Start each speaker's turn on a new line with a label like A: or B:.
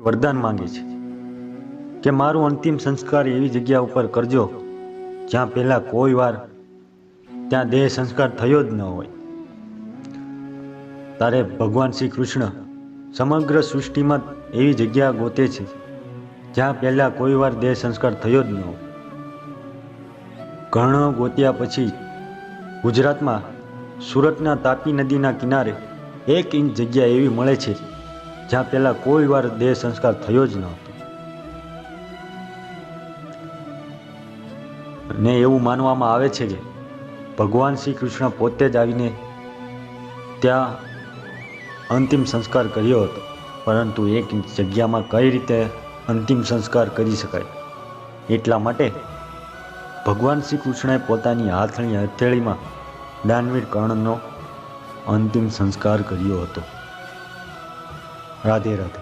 A: વરદાન માંગે છે કે મારું અંતિમ સંસ્કાર એવી જગ્યા ઉપર કરજો જ્યાં પહેલાં કોઈ વાર ત્યાં દેહ સંસ્કાર થયો જ ન હોય. તારે ભગવાન શ્રી કૃષ્ણ સમગ્ર સૃષ્ટિમાં એવી જગ્યા ગોતે છે જ્યાં પહેલાં કોઈ વાર દેહ સંસ્કાર થયો જ ન હોય. ઘણો ગોત્યા પછી ગુજરાતમાં સુરતના તાપી નદીના કિનારે 1 ઇંચ જગ્યા એવી મળે છે જ્યાં પહેલાં કોઈ વાર દેહ સંસ્કાર થયો જ ન હતો. ને એવું માનવામાં આવે છે કે ભગવાન શ્રી કૃષ્ણ પોતે જ આવીને ત્યાં અંતિમ સંસ્કાર કર્યો હતો, પરંતુ 1 ઇંચ જગ્યામાં કઈ રીતે અંતિમ સંસ્કાર કરી શકાય? એટલા માટે ભગવાન શ્રી કૃષ્ણએ પોતાની હાથની હથેળીમાં દાનવીર કર્ણનો અંતિમ સંસ્કાર કર્યો હતો. રાધે રાધે.